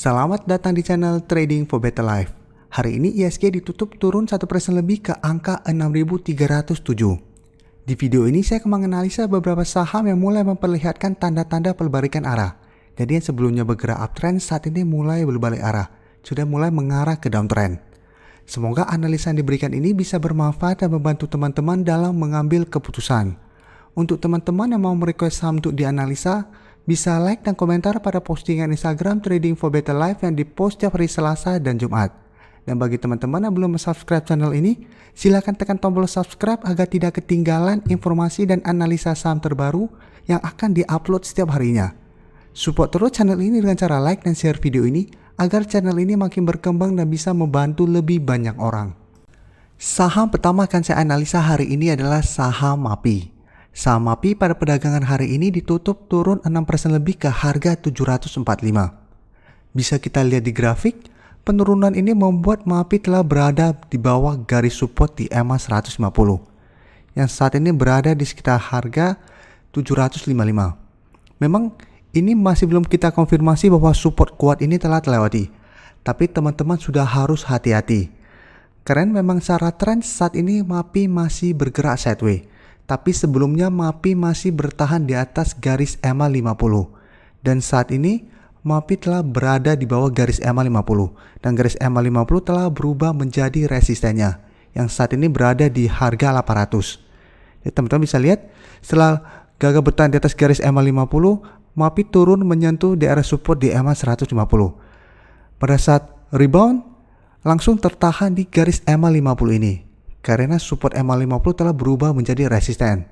Selamat datang di channel Trading for Better Life. Hari ini ISG ditutup turun 1% lebih ke angka 6.307. Di video ini saya akan menganalisa beberapa saham yang mulai memperlihatkan tanda-tanda perbalikan arah. Jadi yang sebelumnya bergerak uptrend saat ini mulai berbalik arah, sudah mulai mengarah ke downtrend. Semoga analisa yang diberikan ini bisa bermanfaat dan membantu teman-teman dalam mengambil keputusan. Untuk teman-teman yang mau merequest saham untuk dianalisa, bisa like dan komentar pada postingan Instagram Trading for Better Life yang dipost setiap hari Selasa dan Jumat. Dan bagi teman-teman yang belum subscribe channel ini, silakan tekan tombol subscribe agar tidak ketinggalan informasi dan analisa saham terbaru yang akan diupload setiap harinya. Support terus channel ini dengan cara like dan share video ini agar channel ini makin berkembang dan bisa membantu lebih banyak orang. Saham pertama akan saya analisa hari ini adalah saham MAPI. Saham MAPI pada perdagangan hari ini ditutup turun 6% lebih ke harga 745. Bisa kita lihat di grafik, penurunan ini membuat MAPI telah berada di bawah garis support di EMA 150 yang saat ini berada di sekitar harga 755. Memang ini masih belum kita konfirmasi bahwa support kuat ini telah terlewati, tapi teman-teman sudah harus hati-hati. Karena memang secara tren saat ini MAPI masih bergerak sideways. Tapi sebelumnya MAPI masih bertahan di atas garis EMA 50 dan saat ini MAPI telah berada di bawah garis EMA 50 dan garis EMA 50 telah berubah menjadi resistennya yang saat ini berada di harga 800. Jadi teman-teman bisa lihat setelah gagal bertahan di atas garis EMA 50, MAPI turun menyentuh daerah support di EMA 150. Pada saat rebound langsung tertahan di garis EMA 50 ini. Karena support EMA 50 telah berubah menjadi resisten.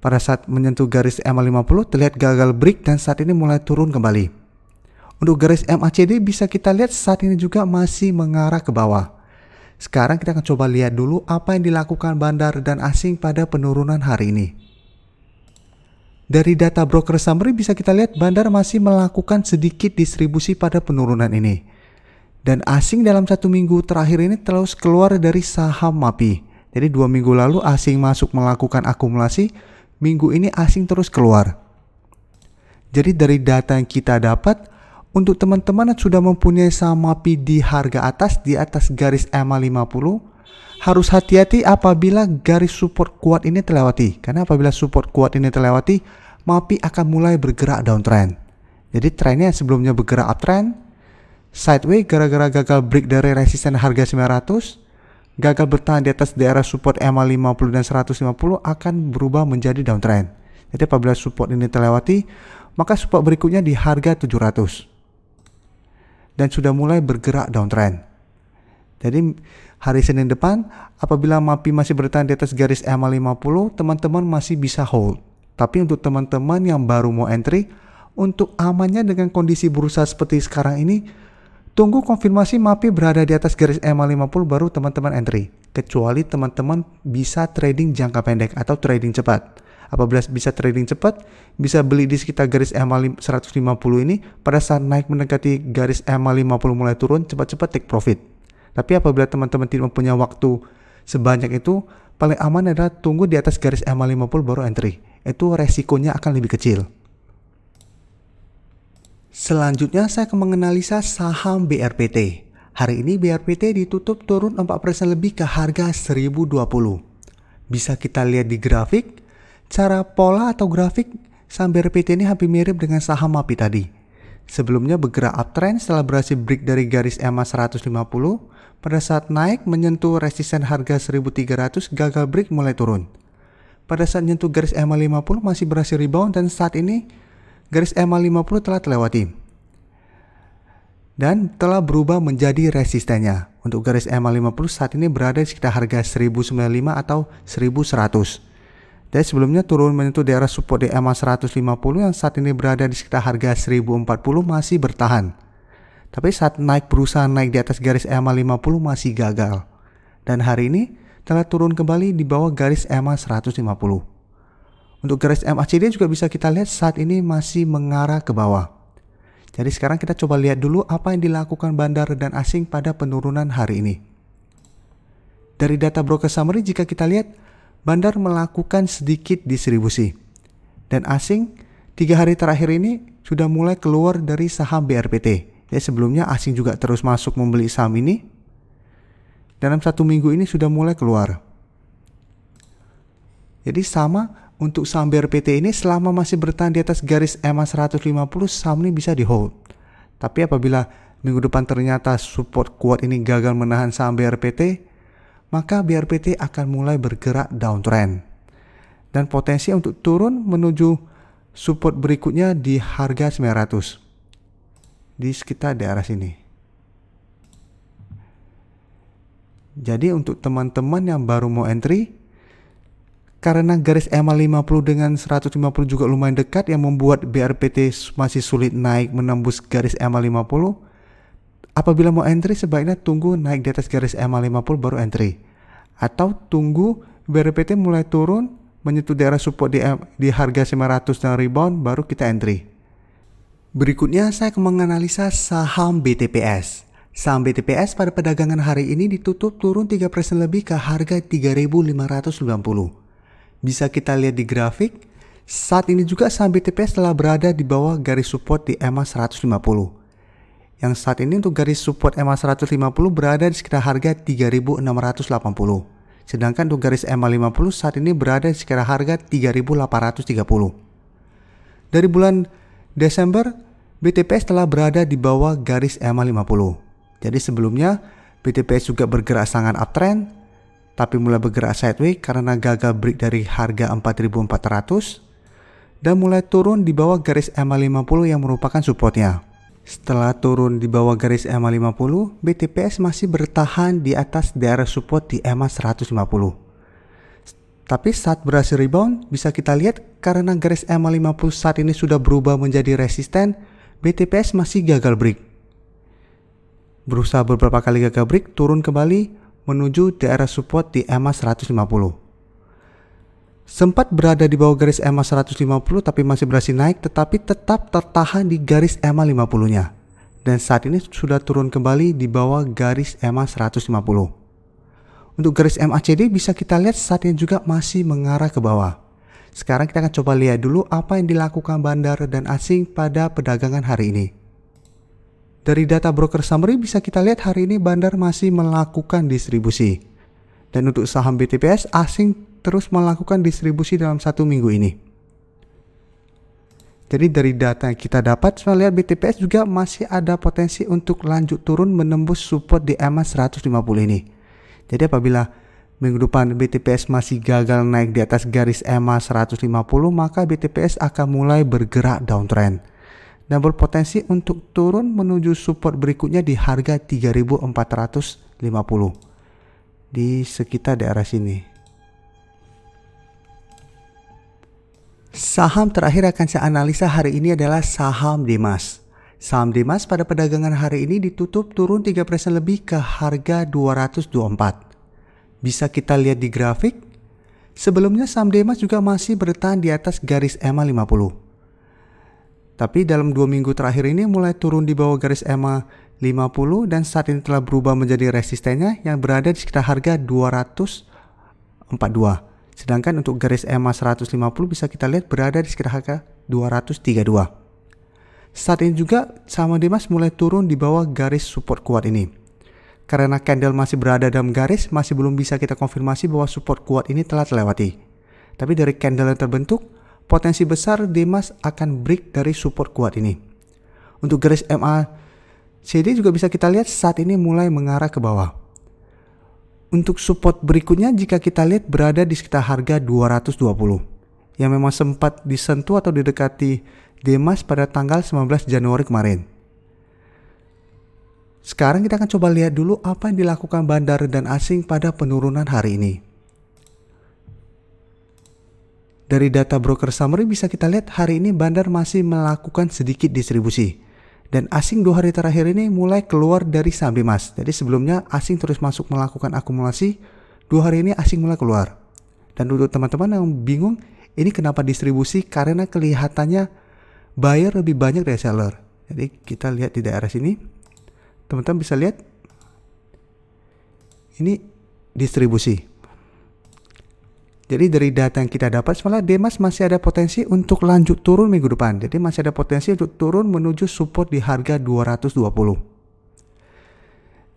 Pada saat menyentuh garis EMA 50 terlihat gagal break dan saat ini mulai turun kembali. Untuk garis MACD bisa kita lihat saat ini juga masih mengarah ke bawah. Sekarang kita akan coba lihat dulu apa yang dilakukan bandar dan asing pada penurunan hari ini. Dari data broker summary bisa kita lihat bandar masih melakukan sedikit distribusi pada penurunan ini. Dan asing dalam 1 minggu terakhir ini terus keluar dari saham MAPI. Jadi 2 minggu lalu asing masuk melakukan akumulasi, minggu ini asing terus keluar. Jadi dari data yang kita dapat, untuk teman-teman yang sudah mempunyai saham MAPI di harga atas, di atas garis EMA 50, harus hati-hati apabila garis support kuat ini terlewati. Karena apabila support kuat ini terlewati, MAPI akan mulai bergerak downtrend. Jadi trennya sebelumnya bergerak uptrend, sideways gara-gara gagal break dari resisten harga 900, gagal bertahan di atas daerah support EMA 50 dan 150 akan berubah menjadi downtrend. Jadi apabila support ini terlewati, maka support berikutnya di harga 700 dan sudah mulai bergerak downtrend. Jadi hari Senin depan apabila MAPI masih bertahan di atas garis EMA 50, teman-teman masih bisa hold. Tapi untuk teman-teman yang baru mau entry, untuk amannya dengan kondisi bursa seperti sekarang ini, tunggu konfirmasi MAPI berada di atas garis EMA 50 baru teman-teman entry. Kecuali teman-teman bisa trading jangka pendek atau trading cepat. Apabila bisa trading cepat, bisa beli di sekitar garis EMA 150 ini. Pada saat naik mendekati garis EMA 50 mulai turun, cepat-cepat take profit. Tapi apabila teman-teman tidak mempunyai waktu sebanyak itu, paling aman adalah tunggu di atas garis EMA 50 baru entry. Itu resikonya akan lebih kecil. Selanjutnya saya akan menganalisa saham BRPT. Hari ini BRPT ditutup turun 4% lebih ke harga 1020. Bisa kita lihat di grafik, cara pola atau grafik saham BRPT ini hampir mirip dengan saham MAPI tadi. Sebelumnya bergerak uptrend setelah berhasil break dari garis EMA 150. Pada saat naik menyentuh resisten harga 1300, gagal break mulai turun. Pada saat menyentuh garis EMA 50 masih berhasil rebound dan saat ini garis EMA 50 telah terlewati dan telah berubah menjadi resistennya. Untuk garis EMA 50 saat ini berada di sekitar harga 1095 atau 1100. Dan sebelumnya turun menyentuh daerah support di EMA 150 yang saat ini berada di sekitar harga 1040 masih bertahan. Tapi saat berusaha naik di atas garis EMA 50 masih gagal. Dan hari ini telah turun kembali di bawah garis EMA 150. Untuk garis MACD juga bisa kita lihat saat ini masih mengarah ke bawah. Jadi sekarang kita coba lihat dulu apa yang dilakukan bandar dan asing pada penurunan hari ini. Dari data broker summary jika kita lihat, bandar melakukan sedikit distribusi. Dan asing 3 hari terakhir ini sudah mulai keluar dari saham BRPT. Jadi sebelumnya asing juga terus masuk membeli saham ini. Dalam 1 minggu ini sudah mulai keluar. Jadi sama untuk saham BRPT ini, selama masih bertahan di atas garis EMA 150, saham ini bisa di hold. Tapi apabila minggu depan ternyata support kuat ini gagal menahan saham BRPT, maka BRPT akan mulai bergerak downtrend. Dan potensi untuk turun menuju support berikutnya di harga 900. Di sekitar daerah sini. Jadi untuk teman-teman yang baru mau entry, karena garis EMA 50 dengan 150 juga lumayan dekat yang membuat BRPT masih sulit naik menembus garis EMA 50. Apabila mau entry sebaiknya tunggu naik di atas garis EMA 50 baru entry. Atau tunggu BRPT mulai turun menyentuh daerah support di harga 900 dan rebound baru kita entry. Berikutnya saya akan menganalisa saham BTPS. Saham BTPS pada perdagangan hari ini ditutup turun 3% lebih ke harga 3.590. Bisa kita lihat di grafik, saat ini juga saham BTPS telah berada di bawah garis support di EMA 150. Yang saat ini untuk garis support EMA 150 berada di sekitar harga 3.680. Sedangkan untuk garis EMA 50 saat ini berada di sekitar harga 3.830. Dari bulan Desember, BTPS telah berada di bawah garis EMA 50. Jadi sebelumnya BTPS juga bergerak sangat uptrend, tapi mulai bergerak sideways karena gagal break dari harga 4.400 dan mulai turun di bawah garis EMA 50 yang merupakan supportnya. Setelah turun di bawah garis EMA 50, BTPS masih bertahan di atas daerah support di EMA 150. Tapi saat berhasil rebound, bisa kita lihat karena garis EMA 50 saat ini sudah berubah menjadi resisten, BTPS masih gagal break. Berusaha beberapa kali gagal break, turun kembali menuju daerah support di EMA 150. Sempat berada di bawah garis EMA 150 tapi masih berhasil naik, tetapi tetap tertahan di garis EMA 50-nya. Dan saat ini sudah turun kembali di bawah garis EMA 150. Untuk garis MACD bisa kita lihat saat ini juga masih mengarah ke bawah. Sekarang kita akan coba lihat dulu apa yang dilakukan bandar dan asing pada perdagangan hari ini. Dari data broker summary bisa kita lihat hari ini bandar masih melakukan distribusi. Dan untuk saham BTPS asing terus melakukan distribusi dalam 1 minggu ini. Jadi dari data yang kita dapat, saya lihat BTPS juga masih ada potensi untuk lanjut turun menembus support di EMA 150 ini. Jadi apabila minggu depan BTPS masih gagal naik di atas garis EMA 150, maka BTPS akan mulai bergerak downtrend dan berpotensi untuk turun menuju support berikutnya di harga 3.450 di sekitar daerah sini. Saham terakhir akan saya analisa hari ini adalah saham Demas. Saham Demas pada perdagangan hari ini ditutup turun 3% lebih ke harga 224. Bisa kita lihat di grafik, sebelumnya saham Demas juga masih bertahan di atas garis EMA 50. Tapi dalam 2 minggu terakhir ini mulai turun di bawah garis EMA 50 dan saat ini telah berubah menjadi resistennya yang berada di sekitar harga 242. Sedangkan untuk garis EMA 150 bisa kita lihat berada di sekitar harga 232. Saat ini juga saham Demas mulai turun di bawah garis support kuat ini. Karena candle masih berada dalam garis, masih belum bisa kita konfirmasi bahwa support kuat ini telah terlewati. Tapi dari candle yang terbentuk, potensi besar Demas akan break dari support kuat ini. Untuk garis MACD juga bisa kita lihat saat ini mulai mengarah ke bawah. Untuk support berikutnya jika kita lihat berada di sekitar harga 220 yang memang sempat disentuh atau didekati Demas pada tanggal 19 Januari kemarin. Sekarang kita akan coba lihat dulu apa yang dilakukan bandar dan asing pada penurunan hari ini. Dari data broker summary bisa kita lihat hari ini bandar masih melakukan sedikit distribusi. Dan asing 2 hari terakhir ini mulai keluar dari saham Demas. Jadi sebelumnya asing terus masuk melakukan akumulasi, 2 hari ini asing mulai keluar. Dan untuk teman-teman yang bingung, ini kenapa distribusi? Karena kelihatannya buyer lebih banyak dari seller. Jadi kita lihat di daerah sini, teman-teman bisa lihat, ini distribusi. Jadi dari data yang kita dapat sebenarnya Demas masih ada potensi untuk lanjut turun minggu depan. Jadi masih ada potensi untuk turun menuju support di harga 220.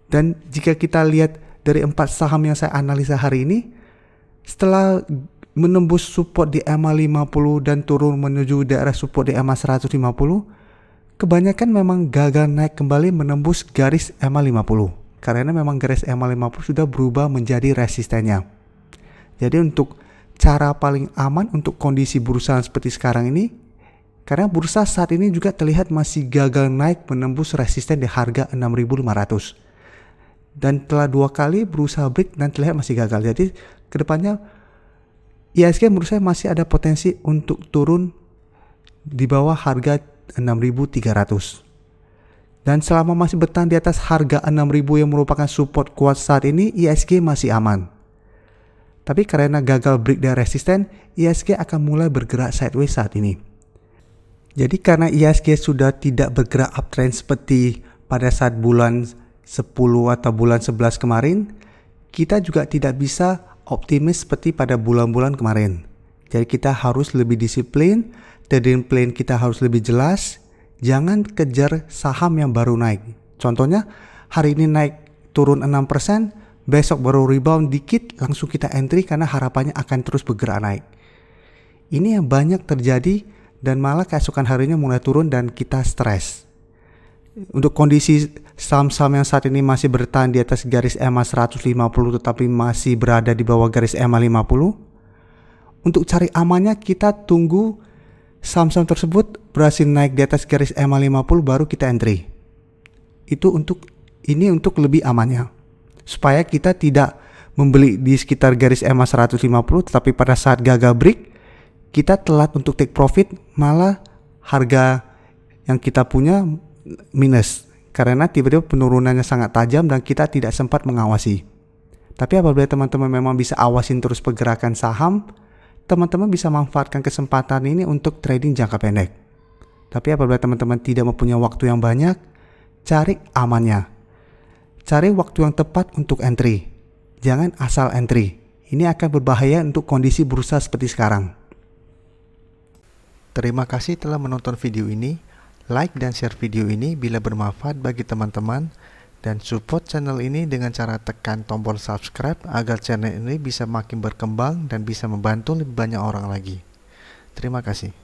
Dan jika kita lihat dari 4 saham yang saya analisa hari ini, setelah menembus support di EMA 50 dan turun menuju daerah support di EMA 150, kebanyakan memang gagal naik kembali menembus garis EMA 50. Karena memang garis EMA 50 sudah berubah menjadi resistennya. Jadi untuk cara paling aman untuk kondisi bursa seperti sekarang ini, karena bursa saat ini juga terlihat masih gagal naik menembus resisten di harga 6.500. Dan telah 2 kali berusaha break dan terlihat masih gagal. Jadi kedepannya IHSG menurut saya masih ada potensi untuk turun di bawah harga 6.300. Dan selama masih bertahan di atas harga 6.000 yang merupakan support kuat saat ini, IHSG masih aman. Tapi karena gagal break dan resisten, IHSG akan mulai bergerak sideways saat ini. Jadi karena IHSG sudah tidak bergerak uptrend seperti pada saat bulan 10 atau bulan 11 kemarin, kita juga tidak bisa optimis seperti pada bulan-bulan kemarin. Jadi kita harus lebih disiplin, trading plan kita harus lebih jelas, jangan kejar saham yang baru naik. Contohnya hari ini naik turun 6%, besok baru rebound dikit, langsung kita entry karena harapannya akan terus bergerak naik. Ini yang banyak terjadi dan malah keesokan harinya mulai turun dan kita stres. Untuk kondisi saham-saham yang saat ini masih bertahan di atas garis EMA 150 tetapi masih berada di bawah garis EMA 50, untuk cari amannya kita tunggu saham-saham tersebut berhasil naik di atas garis EMA 50 baru kita entry. Ini untuk lebih amannya, supaya kita tidak membeli di sekitar garis EMA 150 tetapi pada saat gagal break kita telat untuk take profit, malah harga yang kita punya minus karena tiba-tiba penurunannya sangat tajam dan kita tidak sempat mengawasi. Tapi apabila teman-teman memang bisa awasin terus pergerakan saham, teman-teman bisa manfaatkan kesempatan ini untuk trading jangka pendek. Tapi apabila teman-teman tidak mempunyai waktu yang banyak, cari amannya. Cari waktu yang tepat untuk entry. Jangan asal entry. Ini akan berbahaya untuk kondisi bursa seperti sekarang. Terima kasih telah menonton video ini. Like dan share video ini bila bermanfaat bagi teman-teman, dan support channel ini dengan cara tekan tombol subscribe agar channel ini bisa makin berkembang dan bisa membantu lebih banyak orang lagi. Terima kasih.